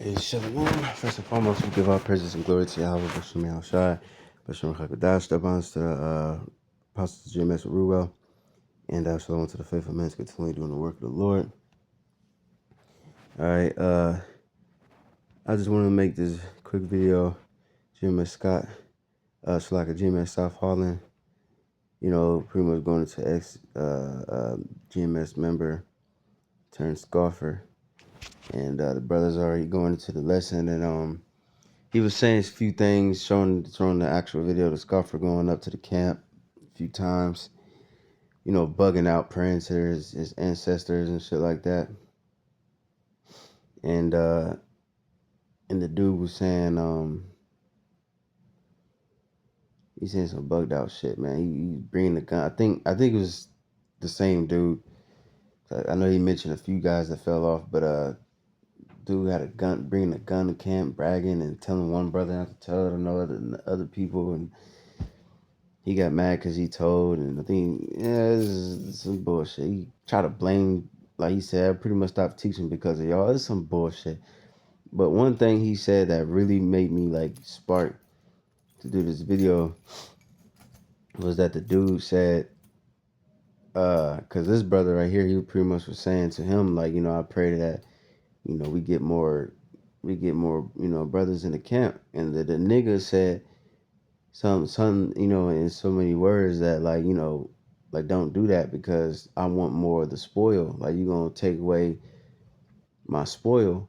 Hey, Shalom. First and foremost, we give our praises and glory to Yahweh, Bashim Yahushai, Bashim Hakadash, Stabans to the Apostle GMS Ruel, and Shalom to the faithful men continually doing the work of the Lord. All right, I just want to make this quick video. GMS Scott, Shalaka GMS South Holland, pretty much going into GMS member turned scoffer, and the brother's already going into the lesson, and he was saying a few things, showing the actual video of the scoffer going up to the camp a few times, bugging out, praying to his ancestors and shit like that. And the dude was saying, he's saying some bugged out shit, man. He bringing the gun. I think it was the same dude. I know he mentioned a few guys that fell off, but dude had a gun, bringing a gun to camp, bragging and telling one brother not to tell it to no other people, and he got mad because he told, and I think, this is some bullshit. He tried to blame, like he said, I pretty much stopped teaching because of y'all. It's some bullshit. But one thing he said that really made me spark to do this video was that the dude said, because this brother right here, he pretty much was saying to him, I pray that, we get more, brothers in the camp. And the nigga said some, in so many words that, don't do that because I want more of the spoil. Like, you gonna take away my spoil.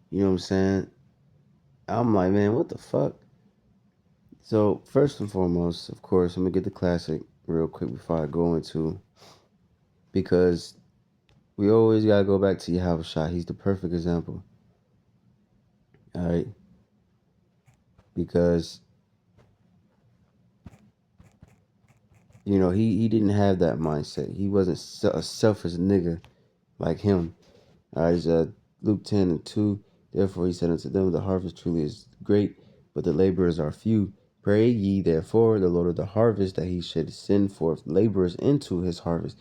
You know what I'm saying? I'm like, man, what the fuck? So, first and foremost, of course, I'm gonna get the classic real quick before I go into, because we always gotta go back to Yahushua. He's the perfect example. Alright? Because, he didn't have that mindset. He wasn't a selfish nigga like him. Alright, it's Luke 10:2. Therefore he said unto them, the harvest truly is great, but the laborers are few. Pray ye therefore the Lord of the harvest that he should send forth laborers into his harvest.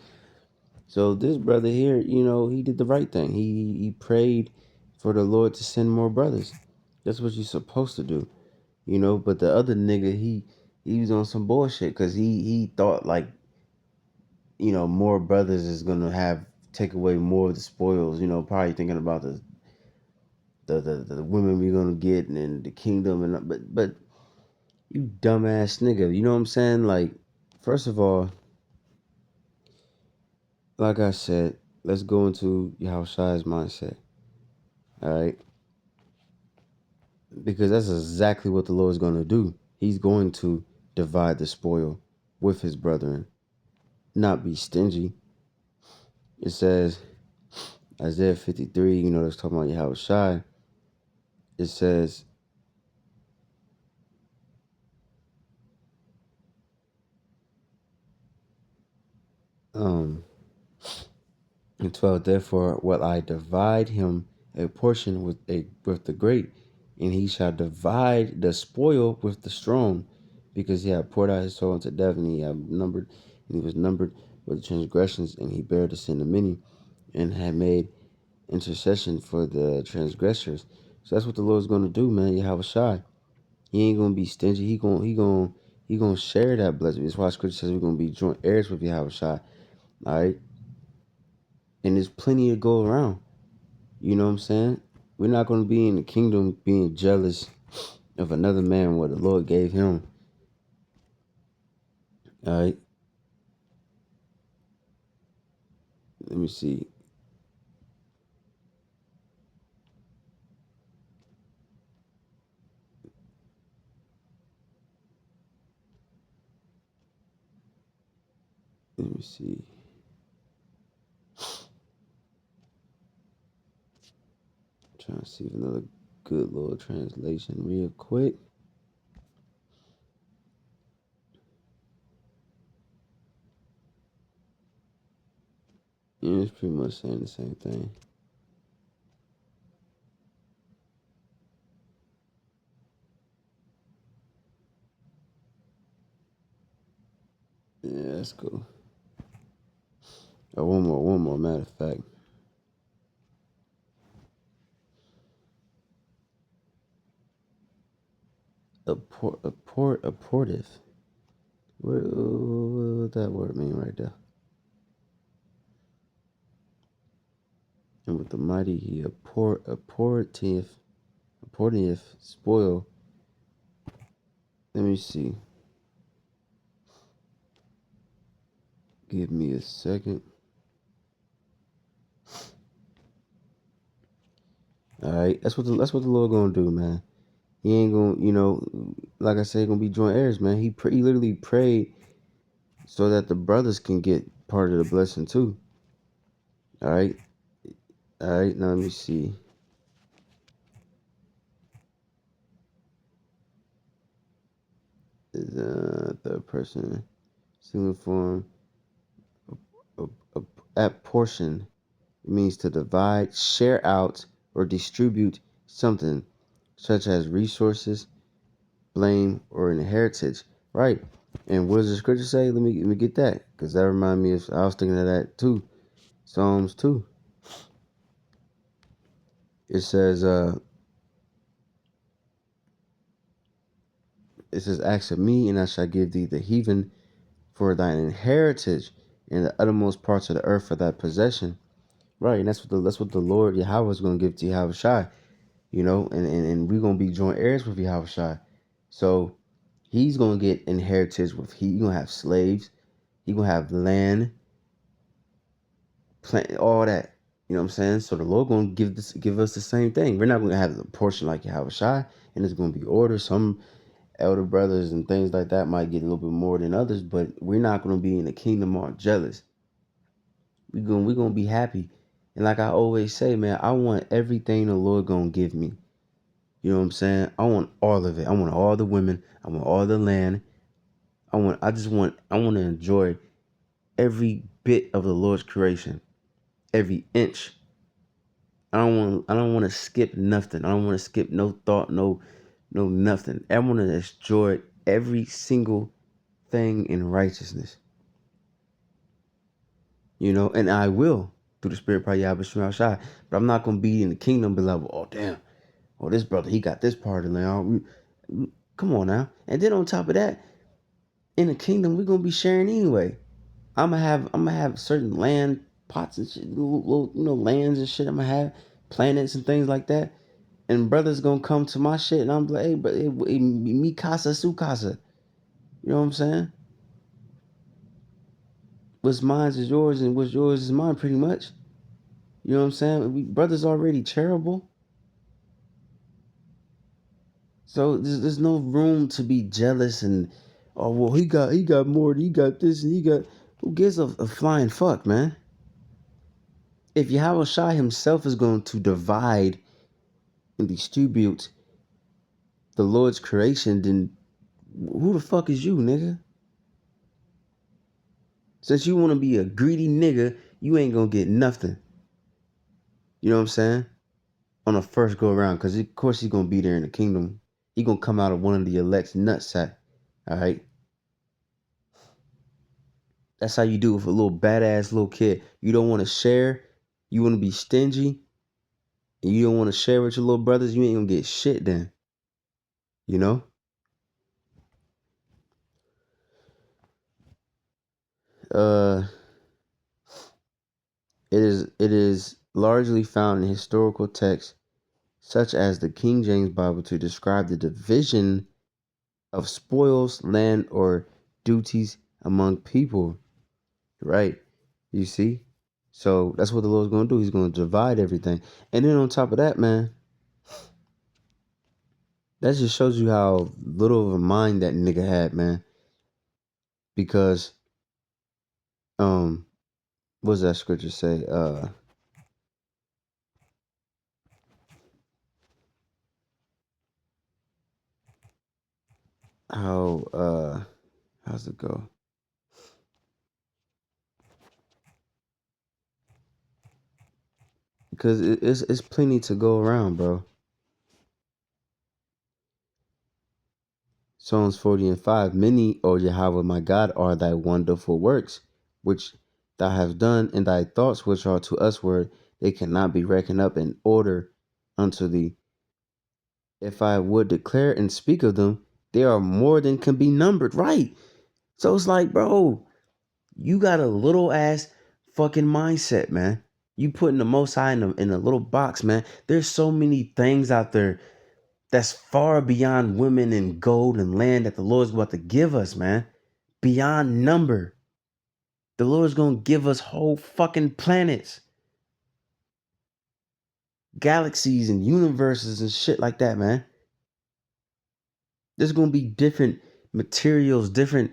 So this brother here, he did the right thing. He prayed for the Lord to send more brothers. That's what you're supposed to do. But the other nigga, he was on some bullshit because he thought more brothers is gonna take away more of the spoils, probably thinking about the women we're gonna get and the kingdom, and but you dumbass nigga, you know what I'm saying? Like, first of all, like I said, let's go into Yahushua's mindset. Alright? Because that's exactly what the Lord's gonna do. He's going to divide the spoil with his brethren, not be stingy. It says Isaiah 53, that's talking about Yahushua. It says, in 12, therefore will I divide him a portion with the great, and he shall divide the spoil with the strong, because he had poured out his soul unto death, and he was numbered with the transgressions, and he bare the sin of many, and had made intercession for the transgressors. So that's what the Lord's gonna do, man. Yahushua. He ain't gonna be stingy. He gonna share that blessing. That's why Scripture says we're gonna be joint heirs with Yahushua. All right, and there's plenty to go around. You know what I'm saying? We're not gonna be in the kingdom being jealous of another man what the Lord gave him. All right. Let me see. Let me see. Trying to see another good little translation real quick. Yeah, it's pretty much saying the same thing. Yeah, that's cool. Oh, one more, matter of fact. Apportive. What that word mean right there? And with the mighty he apportive spoil. Let me see. Give me a second. All right, that's what the Lord gonna do, man. He ain't gonna, like I said, gonna be joint heirs, man. He literally prayed so that the brothers can get part of the blessing too. All right, all right. Now let me see. The third person, singular form, a, a, at portion means to divide, share out, or distribute something, such as resources, blame, or inheritance. Right. And what does the scripture say? Let me get that, because that reminded me of, I was thinking of that too. Psalms 2. It says, ask of me, and I shall give thee the heathen for thine inheritance, and the uttermost parts of the earth for thy possession. Right, and that's what the Lord Yahweh is gonna give to Yahweh Shai, and we're gonna be joint heirs with Yahweh Shai. So he's gonna get inheritance with he's gonna have slaves, he gonna have land, plant, all that. You know what I'm saying? So the Lord gonna give us the same thing. We're not gonna have a portion like Yahweh Shai, and it's gonna be order. Some elder brothers and things like that might get a little bit more than others, but we're not gonna be in the kingdom all jealous. We're gonna be happy. And like I always say, man, I want everything the Lord gonna give me. You know what I'm saying? I want all of it. I want all the women. I want all the land. I want to enjoy every bit of the Lord's creation. Every inch. I don't want to skip nothing. I don't want to skip no thought, no nothing. I want to enjoy every single thing in righteousness. And I will through the Spirit probably Yahweh Shai. But I'm not gonna be in the kingdom be like, oh damn, oh this brother, he got this part of the land. Come on now. And then on top of that, in the kingdom, we're gonna be sharing anyway. I'm gonna have certain land pots and shit, little, lands and shit. I'm gonna have planets and things like that. And brothers gonna come to my shit, and I'm like, hey, but mi casa su casa. You know what I'm saying? What's mine is yours, and what's yours is mine, pretty much. You know what I'm saying? Brothers already charitable, so there's no room to be jealous and, oh well, he got more, he got this, and he got. Who gives a flying fuck, man? If Yahweh Shai himself is going to divide and distribute the Lord's creation, then who the fuck is you, nigga? Since you want to be a greedy nigga, you ain't gonna get nothing. You know what I'm saying? On the first go around, because of course he's gonna be there in the kingdom. He gonna come out of one of the elect's nutsack. All right. That's how you do it with a little badass little kid. You don't want to share. You want to be stingy, and you don't want to share with your little brothers. You ain't gonna get shit then. You know. Uh, it is largely found in historical texts such as the King James Bible to describe the division of spoils, land, or duties among people. Right? You see? So that's what the Lord's gonna do. He's gonna divide everything. And then on top of that, man, that just shows you how little of a mind that nigga had, man. Because what does that scripture say? How's it go? Because it's plenty to go around, bro. Psalms 40:5. Many, O Yahweh my God, are thy wonderful works, which thou hast done, and thy thoughts which are to us word, they cannot be reckoned up in order unto thee. If I would declare and speak of them, They are more than can be numbered, right? So it's like, bro, you got a little ass fucking mindset, man. You putting the Most High in a little box, man. There's so many things out there that's far beyond women and gold and land that the Lord's about to give us, man. Beyond number. The Lord's gonna give us whole fucking planets, galaxies and universes and shit like that, man. There's gonna be different materials, different,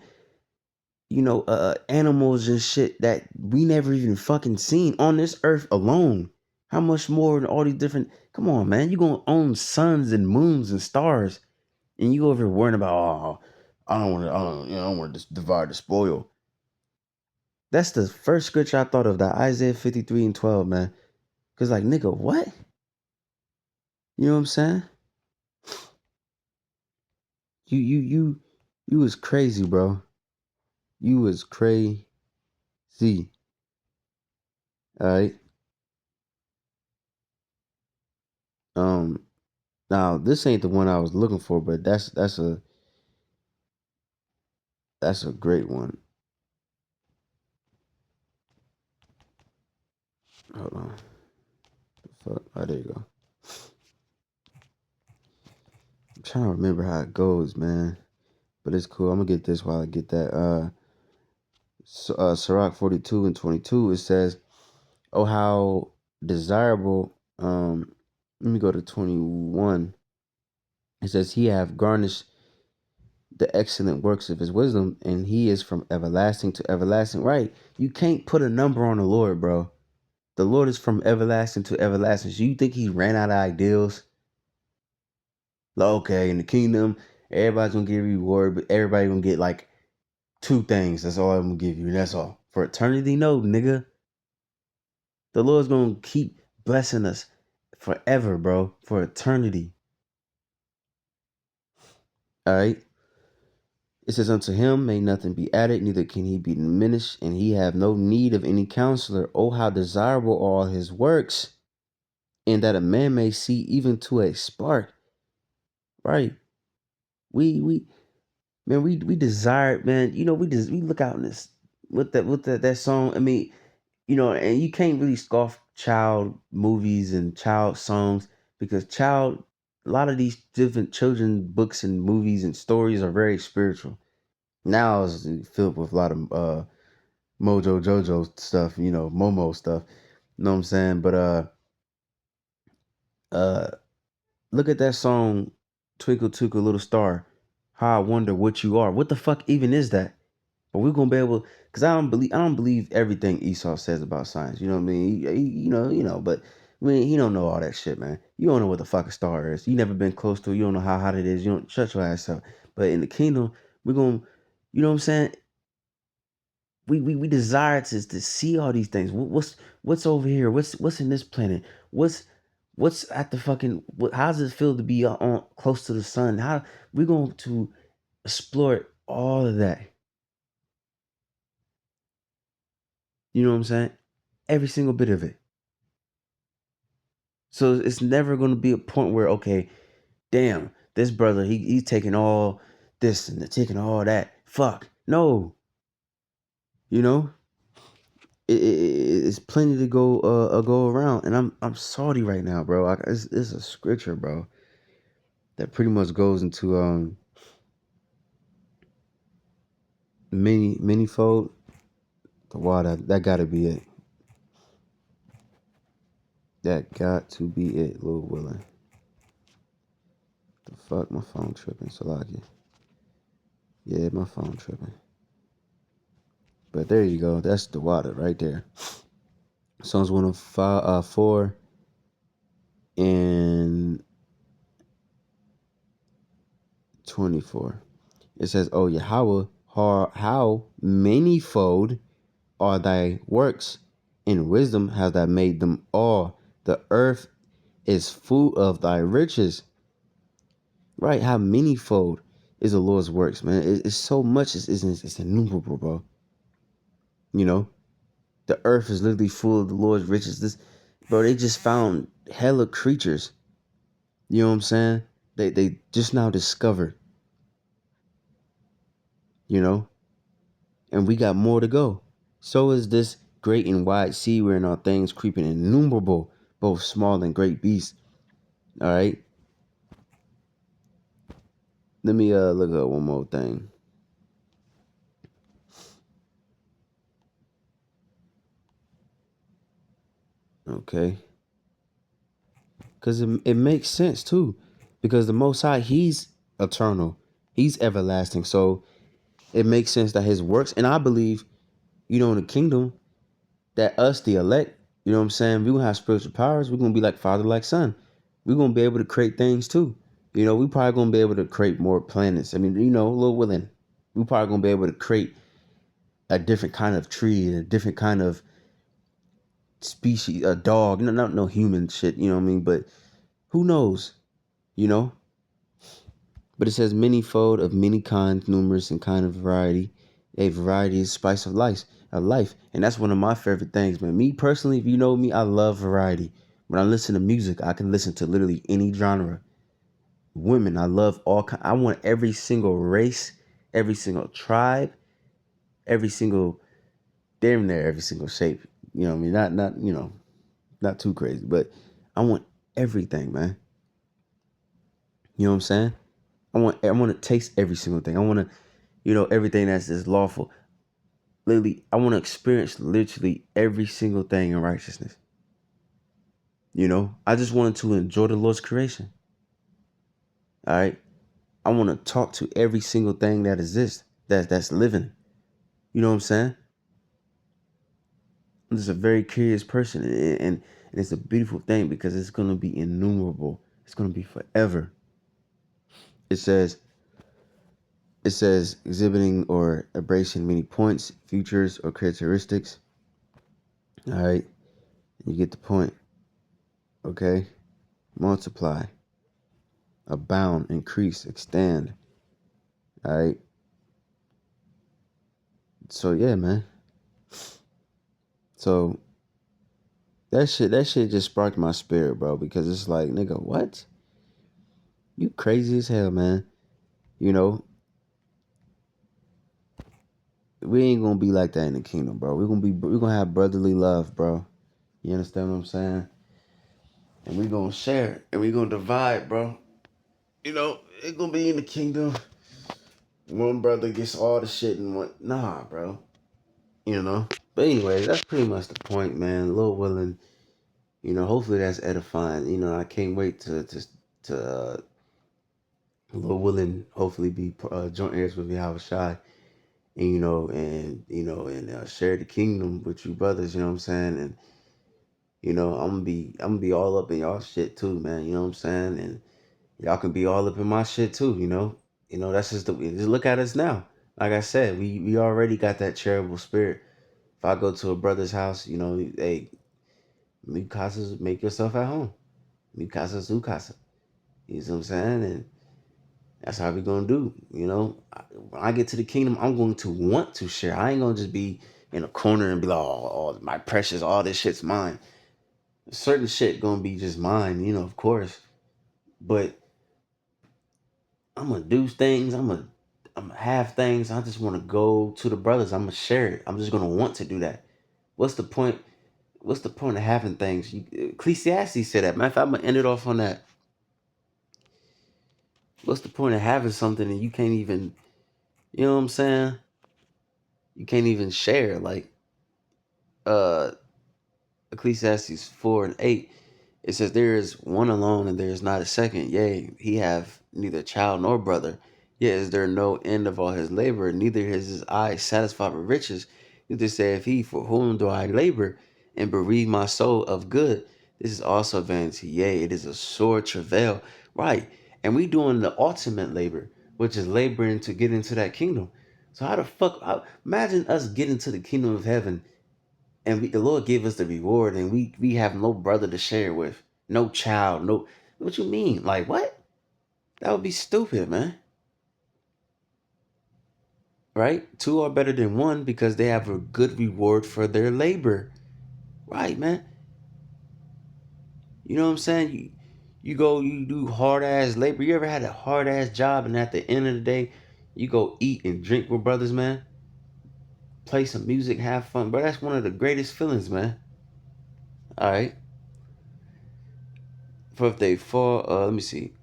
animals and shit that we never even fucking seen on this earth alone. How much more than all these different? Come on, man. You gonna own suns and moons and stars, and you over here worrying about, oh, I don't want to divide the spoil. That's the first scripture I thought of, that Isaiah 53:12, man. Cause like, nigga, what? You know what I'm saying? You was crazy, bro. You was crazy. All right. Um. Now this ain't the one I was looking for, but that's a great one. Hold on. The fuck? Oh, there you go. I'm trying to remember how it goes, man. But it's cool. I'm gonna get this while I get that. Sirach 42:22. It says, "Oh, how desirable." Let me go to 21. It says, "He have garnished the excellent works of his wisdom, and he is from everlasting to everlasting." Right? You can't put a number on the Lord, bro. The Lord is from everlasting to everlasting. So you think he ran out of ideals? Like, okay, in the kingdom, everybody's gonna get a reward, but everybody gonna get like two things. That's all I'm gonna give you, and that's all. For eternity, no, nigga. The Lord's gonna keep blessing us forever, bro. For eternity. Alright? It says, "Unto him may nothing be added, neither can he be diminished, and he have no need of any counselor. Oh, how desirable are all his works, and that a man may see even to a spark." Right? We man, we desire, man. We look out in this with that song. I mean, and you can't really scoff child movies and child songs, because a lot of these different children books and movies and stories are very spiritual. Now it's filled with a lot of Mojo Jojo stuff, Momo stuff. You know what I'm saying? But uh, look at that song, "Twinkle Twinkle Little Star." How I wonder what you are. What the fuck even is that? But we're gonna be able, because I don't believe everything Esau says about science. You know what I mean? But I mean, he don't know all that shit, man. You don't know what the fuck a star is. You never been close to it. You don't know how hot it is. You don't, shut your ass up. But in the kingdom, we're gonna, you know what I'm saying? We desire to see all these things. What's over here? What's in this planet? What's at the fucking? How does it feel to be on close to the sun? How we're going to explore all of that? You know what I'm saying? Every single bit of it. So it's never going to be a point where, okay, damn, this brother, he's taking all this and taking all that. Fuck. No. You know? It's plenty to go around, and I'm salty right now, bro. It's a scripture, bro, that pretty much goes into many-fold. The water, that gotta be it. That got to be it, Lord willing. The fuck, my phone tripping, Salaki. Yeah, my phone tripping. But there you go. That's the water right there. Psalms 105, 4 and 24. It says, "Oh Yahweh, how manifold are thy works, in wisdom hast thou made them all. The earth is full of thy riches." Right? How manifold is the Lord's works, man. It's so much. It's innumerable, bro. You know, the earth is literally full of the Lord's riches. Bro, they just found hella creatures. You know what I'm saying? They just now discovered. you know, and we got more to go. So is this great and wide sea wherein all things creeping innumerable, both small and great beasts. All right. Let me look up one more thing. Okay. Because it makes sense too. Because the Most High, He's eternal, He's everlasting. So it makes sense that His works, and I believe, in the kingdom, that us, the elect, you know what I'm saying, we're going to have spiritual powers. We're going to be like father, like son. We're going to be able to create things too. We probably going to be able to create more planets. I mean, a little willing. We probably going to be able to create a different kind of tree, a different kind of species, a dog, not no human shit, you know what I mean? But who knows, you know? But it says manyfold of many kinds, numerous and kind of variety. A variety is spice of life. And that's one of my favorite things, man. Me personally, if you know me, I love variety. When I listen to music, I can listen to literally any genre. Women, I love all kind. I want every single race, every single tribe, every single damn near every single shape. You know what I mean? Not too crazy, but I want everything, man. You know what I'm saying? I want to taste every single thing. I want to, everything that's lawful. Literally, I want to experience literally every single thing in righteousness. I just wanted to enjoy the Lord's creation. All right. I want to talk to every single thing that exists, that's living. You know what I'm saying? I'm just a very curious person, and it's a beautiful thing because it's gonna be innumerable. It's gonna be forever. It says exhibiting or embracing many points, features, or characteristics. All right, you get the point. Okay, multiply, abound, increase, extend. All right. So yeah, man. So that shit just sparked my spirit, bro. Because it's like, nigga, what? You crazy as hell, man. You know, we ain't gonna be like that in the kingdom, bro. We're gonna have brotherly love, bro. You understand what I'm saying? And we're gonna share and we're gonna divide, bro. It's gonna be in the kingdom. One brother gets all the shit and one nah, bro. But anyway, that's pretty much the point, man. Lord willing, hopefully that's edifying. I can't wait to Lord willing, hopefully be joint heirs with Yahweh Shai, and share the kingdom with you brothers. You know what I'm saying? And I'm gonna be all up in y'all shit too, man. You know what I'm saying? And y'all can be all up in my shit too. That's just look at us now. Like I said, we already got that charitable spirit. If I go to a brother's house, hey, mi casa, make yourself at home. Mi casa, su casa. You know what I'm saying? And that's how we gonna do. When I get to the kingdom, I'm going to want to share. I ain't gonna just be in a corner and be like, oh, my precious, all this shit's mine. Certain shit gonna be just mine, of course. But I'm gonna do things. I'm gonna have things. I just want to go to the brothers. I'm gonna share it. I'm just gonna want to do that. What's the point? What's the point of having things? Ecclesiastes said that. Matter of fact, I'm gonna end it off on that. What's the point of having something and you can't even, you know what I'm saying? You can't even share. Like, uh, Ecclesiastes 4:8. It says, "There is one alone, and there is not a second. Yea, he have neither child nor brother. Yet is there no end of all his labor, neither is his eye satisfied with riches. Neither saith he, For whom do I labor, and bereave my soul of good? This is also vanity. Yea, it is a sore travail." Right. And we doing the ultimate labor, which is laboring to get into that kingdom. So how the fuck, imagine us getting to the kingdom of heaven, and the Lord gave us the reward, and we have no brother to share with, no child, no. What you mean? Like what? That would be stupid, man. Right? Two are better than one because they have a good reward for their labor. Right, man. You know what I'm saying? You go, you do hard ass labor. You ever had a hard ass job, and at the end of the day, You go eat and drink with brothers, man. Play some music, have fun, bro. That's one of the greatest feelings, man. All right. For if they fall, let me see.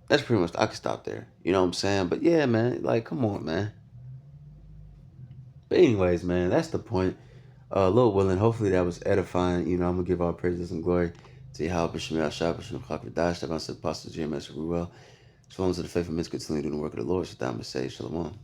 That's pretty much, I could stop there. You know what I'm saying? But yeah, man, like, come on, man. But anyways, man, that's the point. Lord willing, hopefully that was edifying. You know, I'm gonna give all praises and glory to Yahweh, B'Shem Yahshua, B'Shem Chakra Stefan said, Apostle J.M.S. Ruel. Shalom to the faithful men, continue doing the work of the Lord. Shaddam B'Sei, Shalom.